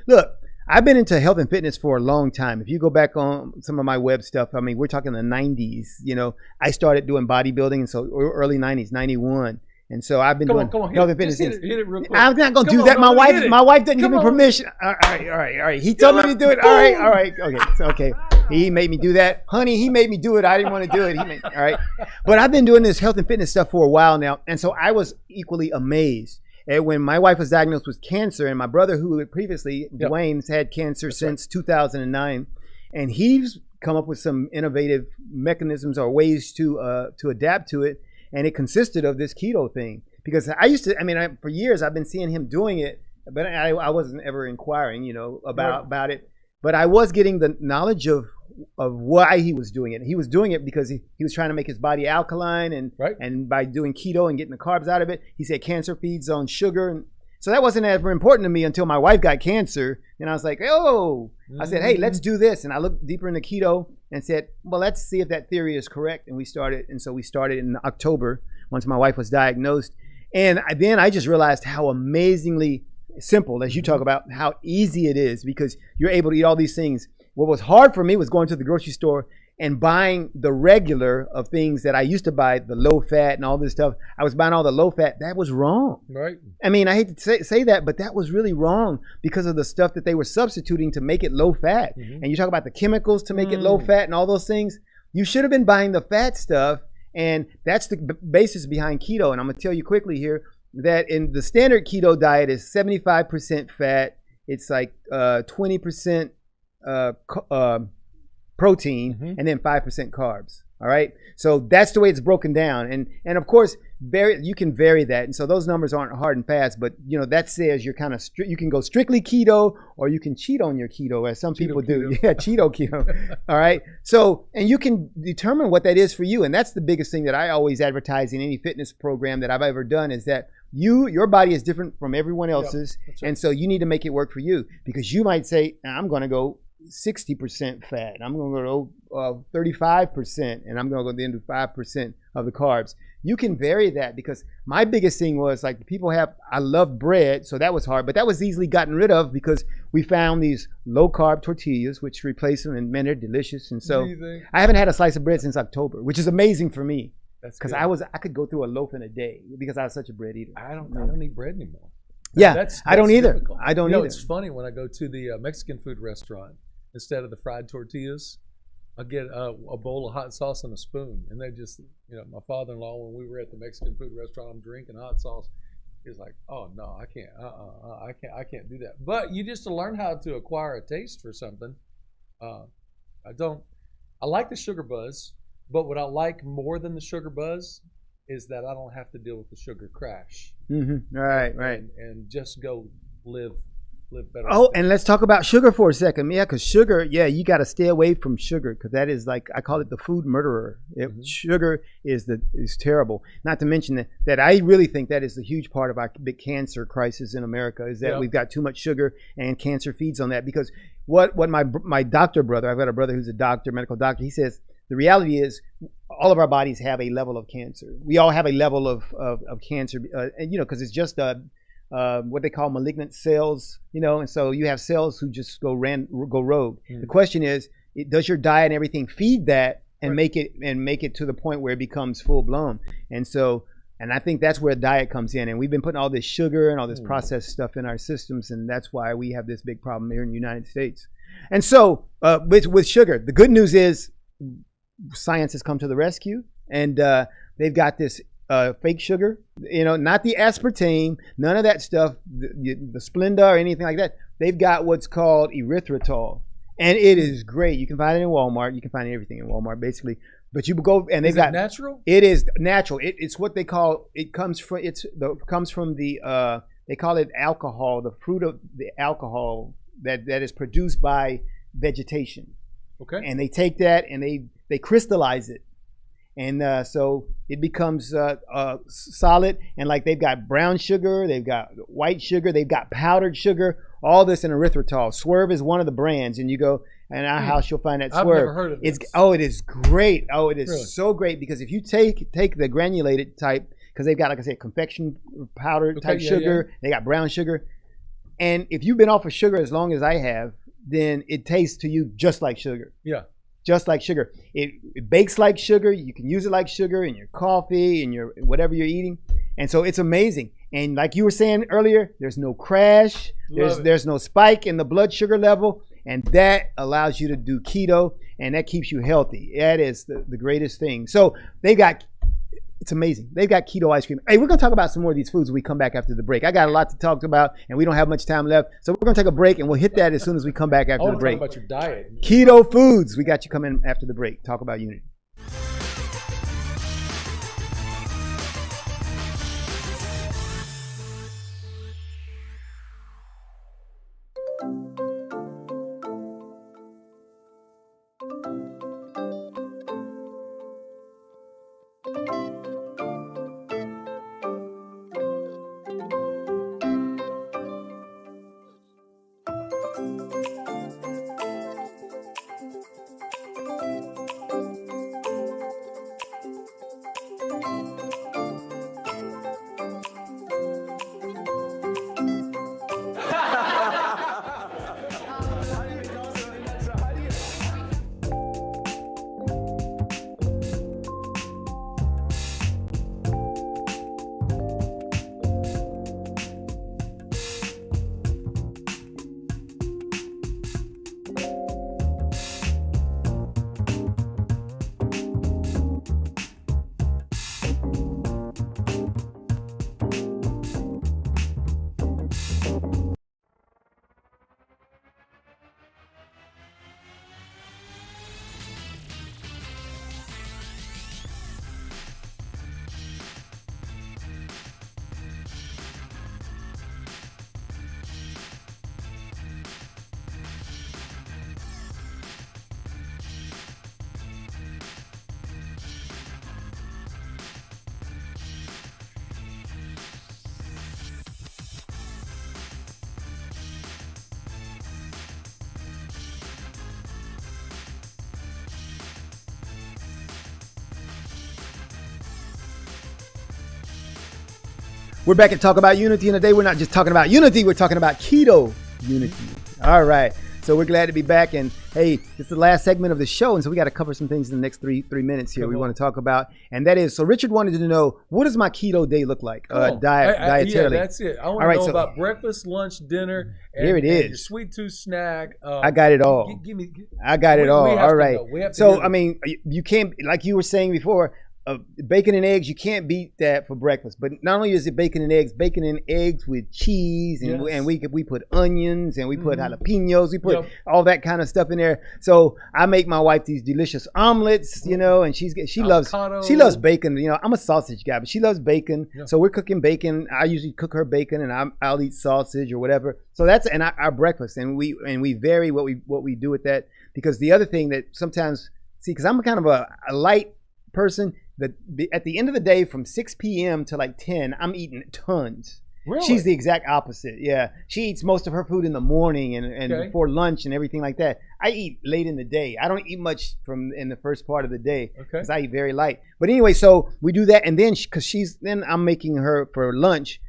look, I've been into health and fitness for a long time. If you go back on some of my web stuff, I mean, we're talking the 90s. I started doing bodybuilding, and so early 90s, 91. And so I've been doing health and fitness. Hit it real quick. I'm not going to do that. My wife didn't give me permission. All right. He told me to do it. All right. Okay. He made me do that. Honey, he made me do it. I didn't want to do it. All right. But I've been doing this health and fitness stuff for a while now. And so I was equally amazed at when my wife was diagnosed with cancer, and my brother, who had previously, Dwayne's had cancer since 2009. And he's come up with some innovative mechanisms or ways to adapt to it. And it consisted of this keto thing, because for years I've been seeing him doing it, but I wasn't ever inquiring, about it. But I was getting the knowledge of why he was doing it. He was doing it because he was trying to make his body alkaline, and by doing keto and getting the carbs out of it, he said cancer feeds on sugar. And so that wasn't ever important to me until my wife got cancer. And I was like, I said, hey, let's do this. And I looked deeper into keto and said, well, let's see if that theory is correct. And we started in October once my wife was diagnosed. And then I just realized how amazingly simple, as you talk about, how easy it is, because you're able to eat all these things. What was hard for me was going to the grocery store and buying the regular of things that I used to buy, the low fat and all this stuff. I was buying all the low fat. That was wrong. Right. I mean, I hate to say that, but that was really wrong because of the stuff that they were substituting to make it low fat. And you talk about the chemicals to make it low fat and all those things. You should have been buying the fat stuff. And that's the basis behind keto. And I'm going to tell you quickly here that in the standard keto diet is 75% fat. It's like 20% protein, and then 5% carbs. All right. So that's the way it's broken down. And of course, you can vary that. And so those numbers aren't hard and fast, but that says you're kind of you can go strictly keto, or you can cheat on your keto, as some people do. Yeah, Cheeto keto. All right. So, and you can determine what that is for you. And that's the biggest thing that I always advertise in any fitness program that I've ever done, is that your body is different from everyone else's. Yep, right. And so you need to make it work for you, because you might say, I'm going to go 60% fat. I'm going to go 35%, and I'm going to go then do 5% of the carbs. you can vary that, because my biggest thing was like I love bread, so that was hard, but that was easily gotten rid of because we found these low carb tortillas, which replace them, and man, they're delicious. And so I haven't had a slice of bread since October, which is amazing for me. That's because I could go through a loaf in a day because I was such a bread eater. I don't eat bread anymore. That's I don't either. Difficult. I don't either. It's funny when I go to the Mexican food restaurant, instead of the fried tortillas, I get a bowl of hot sauce and a spoon, and they just, my father-in-law, when we were at the Mexican food restaurant, I'm drinking hot sauce. He's like, "Oh no, I can't. I can't do that." But you just to learn how to acquire a taste for something. I like the sugar buzz, but what I like more than the sugar buzz is that I don't have to deal with the sugar crash. Mm-hmm. Right. And just go live better. Oh, and let's talk about sugar for a second. Yeah, because sugar, you got to stay away from sugar, because that is like, I call it the food murderer. Sugar is terrible. Not to mention that I really think that is a huge part of our big cancer crisis in America, is that we've got too much sugar, and cancer feeds on that. Because what my doctor brother, I've got a brother who's a doctor, medical doctor, he says, the reality is all of our bodies have a level of cancer. We all have a level of cancer, and because it's just what they call malignant cells, and so you have cells who just go rogue. The question is, does your diet and everything feed that and make it to the point where it becomes full blown? And I think that's where diet comes in. And we've been putting all this sugar and all this processed stuff in our systems, and that's why we have this big problem here in the United States. And so with sugar, the good news is science has come to the rescue, and they've got this fake sugar, not the aspartame, none of that stuff, the Splenda or anything like that. They've got what's called erythritol, and it is great. You can find it in Walmart. You can find everything in Walmart, basically. But you go and they've got natural. It is natural. It's what they call. It comes from. Comes from the. They call it alcohol. The fruit of the alcohol that is produced by vegetation. Okay. And they take that and they crystallize it. And so it becomes solid. And like they've got brown sugar, they've got white sugar, they've got powdered sugar, all this in erythritol. Swerve is one of the brands. And you go in our house, you'll find that Swerve. I've never heard of this. It is great. Oh, it is really? So great, because if you take the granulated type, because they've got, like I said, confection powder type sugar, they got brown sugar. And if you've been off of sugar as long as I have, then it tastes to you just like sugar. Yeah. Just like sugar. It bakes like sugar. You can use it like sugar in your coffee and your whatever you're eating. And so it's amazing. And like you were saying earlier, there's no crash. There's no spike in the blood sugar level. And that allows you to do keto, and that keeps you healthy. That is the greatest thing. So it's amazing. They've got keto ice cream. Hey, we're going to talk about some more of these foods when we come back after the break. I got a lot to talk about, and we don't have much time left. So we're going to take a break, and we'll hit that as soon as we come back after the break. Talk about your diet. Keto foods. We got you coming after the break. Talk about unity. We're back at Talk About Unity, and today we're not just talking about unity, we're talking about keto unity. All right. So we're glad to be back, and hey, it's the last segment of the show, and so we got to cover some things in the next three minutes here. We want to talk about, and that is, so Richard wanted to know, what does my keto day look like, dietarily? Yeah, that's it. I want to know about breakfast, lunch, dinner, and, here it is. And your sweet tooth snack. I got it all. I got it all. All right. So I mean, you can't, like you were saying before. Bacon and eggs, you can't beat that for breakfast. But not only is it bacon and eggs with cheese, and we put onions, and we put jalapenos, we put all that kind of stuff in there. So I make my wife these delicious omelets, you know, and she loves bacon. You know, I'm a sausage guy, but she loves bacon. Yeah. So we're cooking bacon. I usually cook her bacon, and I'll eat sausage or whatever. So that's our breakfast, and we vary what we do with that, because the other thing that sometimes because I'm kind of a light person. At the end of the day, from 6 p.m. to like 10, I'm eating tons. Really? She's the exact opposite. Yeah, she eats most of her food in the morning and before lunch and everything like that. I eat late in the day. I don't eat much in the first part of the day because I eat very light. But anyway, so we do that, and then then I'm making her for lunch.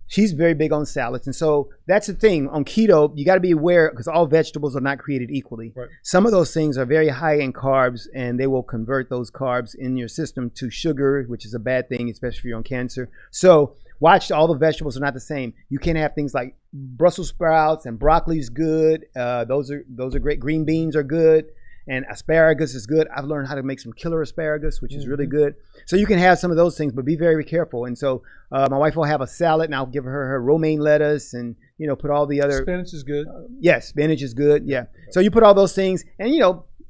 She's very big on salads. And so that's the thing. On keto, you got to be aware, because all vegetables are not created equally. Right. Some of those things are very high in carbs, and they will convert those carbs in your system to sugar, which is a bad thing, especially if you're on cancer. So watch, all the vegetables are not the same. You can have things like Brussels sprouts, and broccoli is good. Those are great. Green beans are good. And asparagus is good. I've learned how to make some killer asparagus, which is really good. So you can have some of those things, but be very careful. And so my wife will have a salad, and I'll give her romaine lettuce, and put all the other. Spinach is good. Yes, spinach is good. Yeah. So you put all those things, and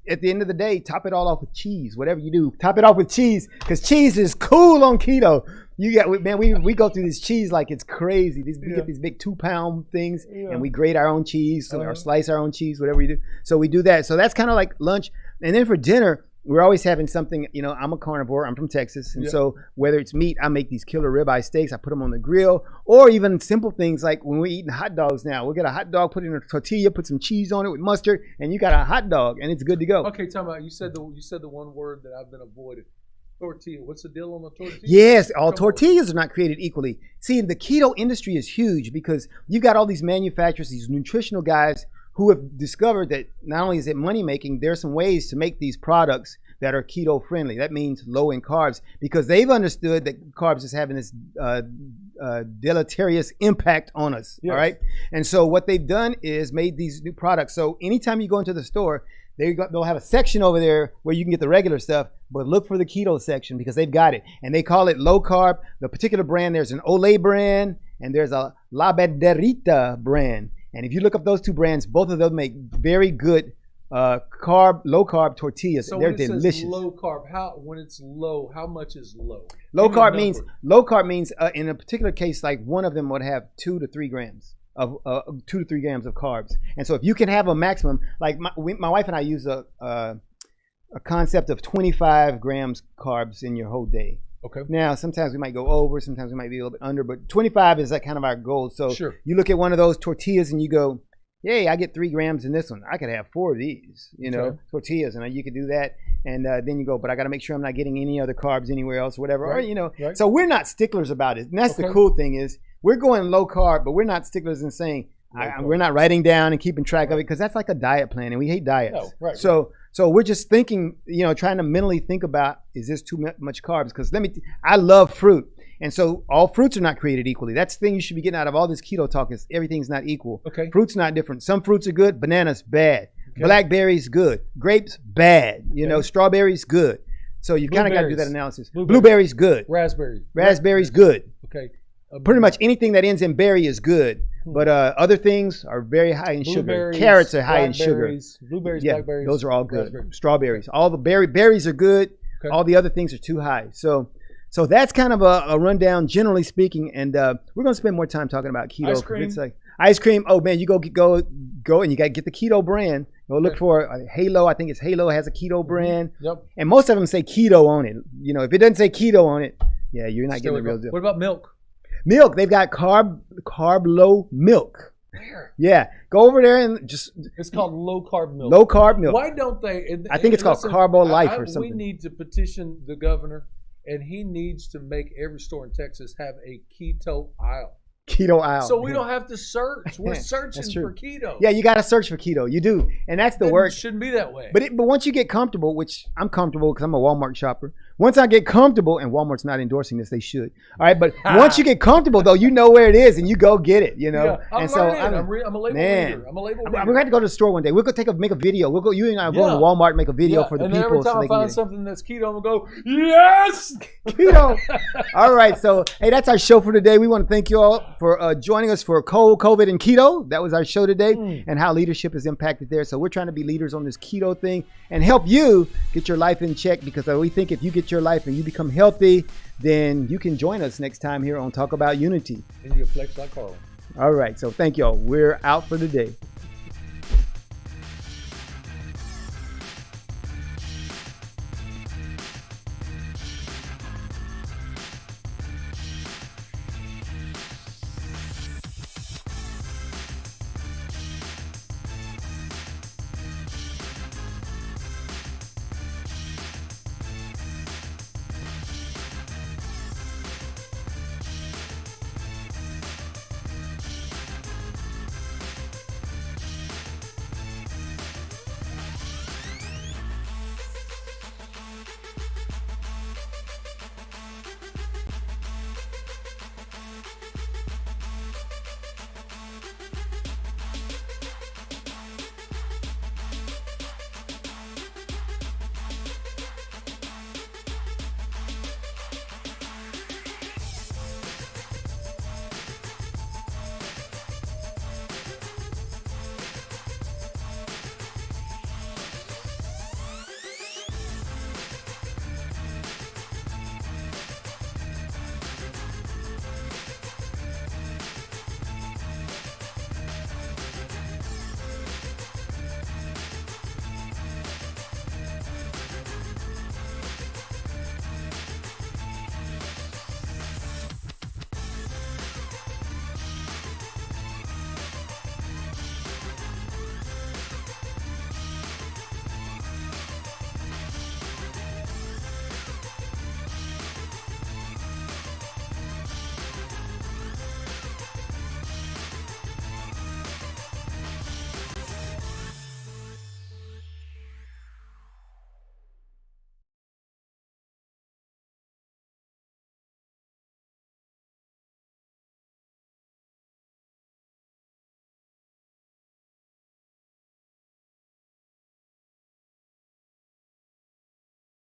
at the end of the day, top it all off with cheese. Whatever you do, top it off with cheese, because cheese is cool on keto. We go through this cheese like it's crazy. We get these big 2-pound things, and we grate our own cheese, or slice our own cheese, whatever we do. So we do that. So that's kind of like lunch. And then for dinner, we're always having something. I'm a carnivore. I'm from Texas, and so whether it's meat, I make these killer ribeye steaks. I put them on the grill, or even simple things like when we're eating hot dogs now. We'll get a hot dog, put it in a tortilla, put some cheese on it with mustard, and you got a hot dog, and it's good to go. Okay, time out. You said the one word that I've been avoiding. Tortilla. What's the deal on the tortilla? Yes, all tortillas are not created equally. See, the keto industry is huge, because you've got all these manufacturers, these nutritional guys who have discovered that not only is it money making, there are some ways to make these products that are keto friendly. That means low in carbs, because they've understood that carbs is having this deleterious impact on us. Yes. All right. And so what they've done is made these new products. So anytime you go into the store, they'll have a section over there where you can get the regular stuff, but look for the keto section, because they've got it. And they call it low carb. The particular brand, there's an Olay brand, and there's a La Banderita brand. And if you look up those two brands, both of them make very good low carb tortillas. So they're when it delicious. Says low carb, when it's low, how much is low? Low carb means in a particular case, like one of them would have 2 to 3 grams. Of 2 to 3 grams of carbs. And so if you can have a maximum, like my wife and I use a concept of 25 grams carbs in your whole day. Okay. Now, sometimes we might go over, sometimes we might be a little bit under, but 25 is like kind of our goal. So you look at one of those tortillas and you go, yay, I get 3 grams in this one. I could have 4 of these, tortillas, and you could do that. And then you go, but I got to make sure I'm not getting any other carbs anywhere else, whatever. Right. Or, So we're not sticklers about it. And that's the cool thing is, we're going low carb, but we're not sticklers in saying we're not writing down and keeping track of it, because that's like a diet plan, and we hate diets. So we're just thinking, trying to mentally think about, is this too much carbs? Because I love fruit, and so all fruits are not created equally. That's the thing you should be getting out of all this keto talk, is everything's not equal. Okay. Fruit's not different. Some fruits are good. Bananas bad. Okay. Blackberries good. Grapes bad. Strawberries good. So you kind of got to do that analysis. Blueberries good. Raspberries good. Okay. Pretty much anything that ends in berry is good, but other things are very high in sugar. Carrots are high in sugar. Blueberries, blackberries. Those are all good. Strawberries. All the berries are good. Okay. All the other things are too high. So that's kind of a rundown, generally speaking. And we're going to spend more time talking about keto. Ice cream. It's like ice cream. Oh, man, you go and you got to get the keto brand. Go look for Halo. I think it's Halo has a keto brand. Yep. And most of them say keto on it. If it doesn't say keto on it, you're not getting the real deal. What about milk? Milk, they've got carb low milk. Where? Yeah, go over there and just. It's called low carb milk. Low carb milk. Why don't they? I think it's called Carbo Life or something. We need to petition the governor and he needs to make every store in Texas have a keto aisle. Keto aisle. So we don't have to search. We're searching for keto. Yeah, you got to search for keto. You do, and that's the work. It shouldn't be that way. But once you get comfortable, which I'm comfortable because I'm a Walmart shopper. Once I get comfortable, and Walmart's not endorsing this, they should. All right, but once you get comfortable, though, you know where it is, and you go get it. You know. Yeah, I'm and learning. so I'm a label reader. I'm a label reader. We're going to have to go to the store one day. We'll go make a video. We'll go. You and I will go to Walmart and make a video for the and people. Every time so I find something that's keto, I'm gonna go, yes, keto. All right, so hey, that's our show for today. We want to thank you all for joining us for COVID, and keto. That was our show today, and how leadership is impacted there. So we're trying to be leaders on this keto thing and help you get your life in check, because we think if you get your life and you become healthy, then you can join us next time here on Talk About Unity. And you flex like Carl. All right, so thank you all. We're out for the day.